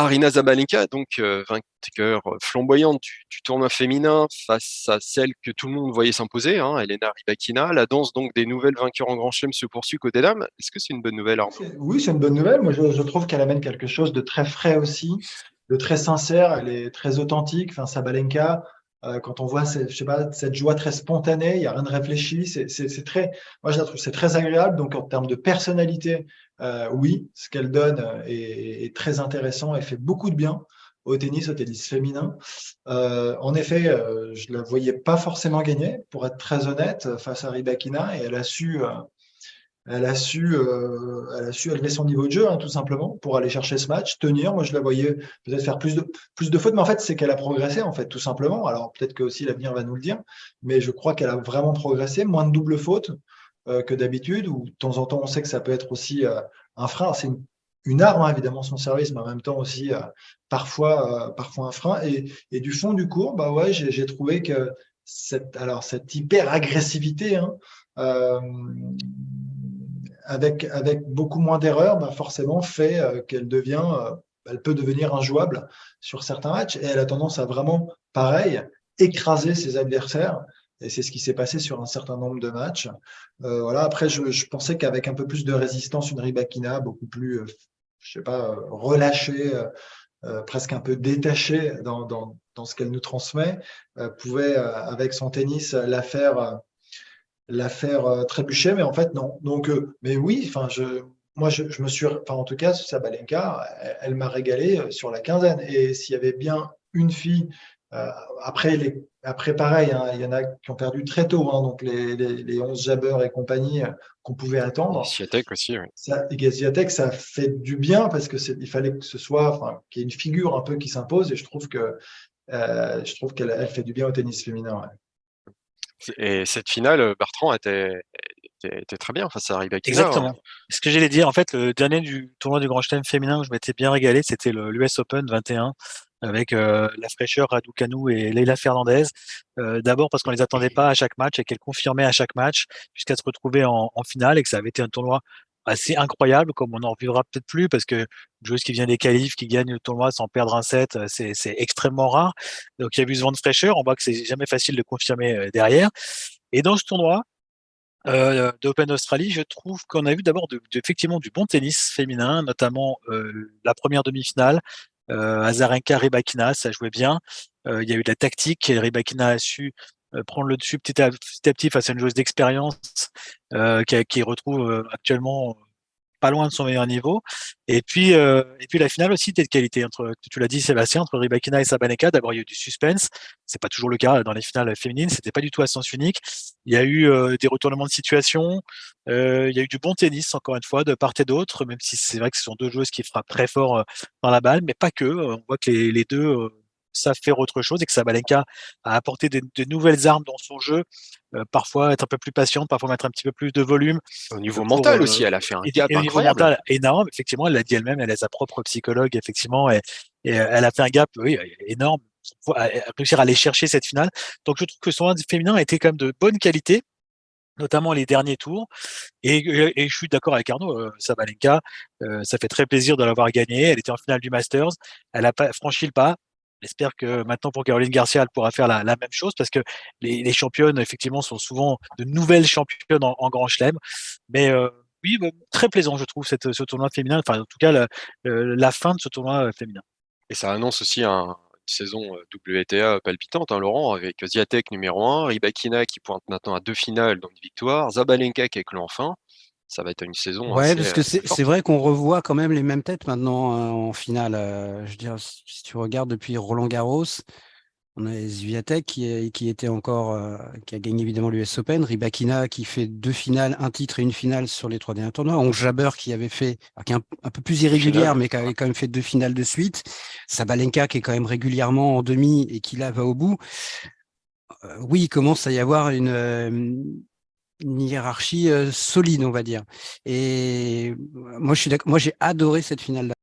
Aryna Sabalenka, donc vainqueur flamboyante du tournoi féminin face à celle que tout le monde voyait s'imposer, hein, Elena Rybakina. La danse donc des nouvelles vainqueurs en Grand Chelem se poursuit côté dames. Est-ce que c'est une bonne nouvelle, Arnaud? Oui, c'est une bonne nouvelle. Moi, je trouve qu'elle amène quelque chose de très frais aussi, de très sincère. Elle est très authentique. Enfin, Sabalenka, quand on voit je sais pas, cette joie très spontanée, il n'y a rien de réfléchi. C'est très, moi, je la trouve, c'est très agréable. Donc, en termes de personnalité, oui, ce qu'elle donne est très intéressant et fait beaucoup de bien au tennis féminin. En effet, je la voyais pas forcément gagner, pour être très honnête, face à Rybakina, et elle a su élever son niveau de jeu, hein, tout simplement, pour aller chercher ce match, tenir. Moi, je la voyais peut-être faire plus de fautes, mais en fait, c'est qu'elle a progressé, en fait, tout simplement. Alors, peut-être que aussi l'avenir va nous le dire, mais je crois qu'elle a vraiment progressé, moins de double fautes que d'habitude, ou de temps en temps, on sait que ça peut être aussi un frein. C'est une arme, hein, évidemment, son service, mais en même temps aussi parfois un frein. Et du fond du cours, bah ouais, j'ai trouvé que cette hyper agressivité, hein, euh, avec beaucoup moins d'erreurs, bah forcément fait elle peut devenir injouable sur certains matchs. Et elle a tendance à vraiment, pareil, écraser ses adversaires. Et c'est ce qui s'est passé sur un certain nombre de matchs. Voilà. Après, je pensais qu'avec un peu plus de résistance, une Rybakina beaucoup plus, je sais pas, relâchée, presque un peu détachée dans ce qu'elle nous transmet, pouvait, avec son tennis, la faire trébucher, mais en fait, non. Donc, mais oui, enfin, je me suis, enfin, en tout cas, Sabalenka, elle m'a régalé sur la quinzaine. Et s'il y avait bien une fille, euh, après pareil, hein, il y en a qui ont perdu très tôt, hein, donc les 11 Jabber et compagnie qu'on pouvait Et attendre. Swiatek aussi, oui. Ça, et Gaziantep, ça fait du bien parce que il fallait que ce soit, enfin, qu'il y ait une figure un peu qui s'impose, et je trouve qu'elle fait du bien au tennis féminin. Ouais. Et cette finale, Bertrand était très bien face à Rybakina, hein. Exactement. Ce que j'allais dire, en fait, le dernier du tournoi du Grand Chelem féminin où je m'étais bien régalé, c'était l'US Open 21 avec la fraîcheur Raducanu et Leila Fernandez. D'abord parce qu'on les attendait pas à chaque match et qu'elles confirmaient à chaque match jusqu'à se retrouver en finale, et que ça avait été un tournoi assez incroyable, comme on n'en revivra peut-être plus, parce que une joueuse qui vient des qualifs, qui gagne le tournoi sans perdre un set, c'est extrêmement rare. Donc il y a eu ce vent de fraîcheur. On voit que c'est jamais facile de confirmer derrière. Et dans ce tournoi, d'Open Australie, je trouve qu'on a vu d'abord effectivement du bon tennis féminin, notamment la première demi-finale, Azarenka-Rybakina, ça jouait bien. Il y a eu de la tactique, et Rybakina a su prendre le dessus petit à petit face à une joueuse d'expérience qui retrouve actuellement pas loin de son meilleur niveau. Et puis la finale aussi était de qualité, tu l'as dit Sébastien, entre Rybakina et Sabalenka. D'abord, il y a eu du suspense. C'est pas toujours le cas dans les finales féminines. C'était pas du tout à sens unique. Il y a eu des retournements de situation. Il y a eu du bon tennis, encore une fois, de part et d'autre, même si c'est vrai que ce sont deux joueuses qui frappent très fort dans la balle, mais pas que. On voit que les deux savent faire autre chose, et que Sabalenka a apporté de nouvelles armes dans son jeu, parfois être un peu plus patiente, parfois mettre un petit peu plus de volume Au niveau pour mental aussi, elle a fait un et gap au niveau incroyable. mental énorme. Effectivement, elle l'a dit elle-même, elle est sa propre psychologue, effectivement, et elle a fait un gap, oui, énorme pour réussir à aller chercher cette finale. Donc je trouve que son féminin était quand même de bonne qualité, notamment les derniers tours. Et je suis d'accord avec Arnaud, Sabalenka, ça fait très plaisir de l'avoir gagnée. Elle était en finale du Masters, elle a pas franchi le pas. J'espère que maintenant pour Caroline Garcia, elle pourra faire la même chose, parce que les championnes, effectivement, sont souvent de nouvelles championnes en Grand Chelem. Mais oui, très plaisant, je trouve, ce tournoi féminin. Enfin, en tout cas, la fin de ce tournoi féminin. Et ça annonce aussi une saison WTA palpitante, hein, Laurent, avec Swiatek numéro 1, Rybakina qui pointe maintenant à 2 finales, donc victoire, Zabalenka qui éclore enfin. Ça va être une saison Ouais, assez, parce que assez c'est forte. vrai qu'on revoit quand même les mêmes têtes maintenant en finale. Je veux dire, si tu regardes depuis Roland-Garros, on a Swiatek qui était encore, qui a gagné évidemment l'US Open, Rybakina qui fait deux finales, un titre et une finale sur les trois derniers tournois, Ons Jabeur qui avait fait, alors, qui est un peu plus Une irrégulière, finale. mais qui Ouais. avait quand même fait deux finales de suite, Sabalenka qui est quand même régulièrement en demi et qui là va au bout. Oui, il commence à y avoir une hiérarchie solide, on va dire. Et moi, je suis d'accord. Moi, j'ai adoré cette finale.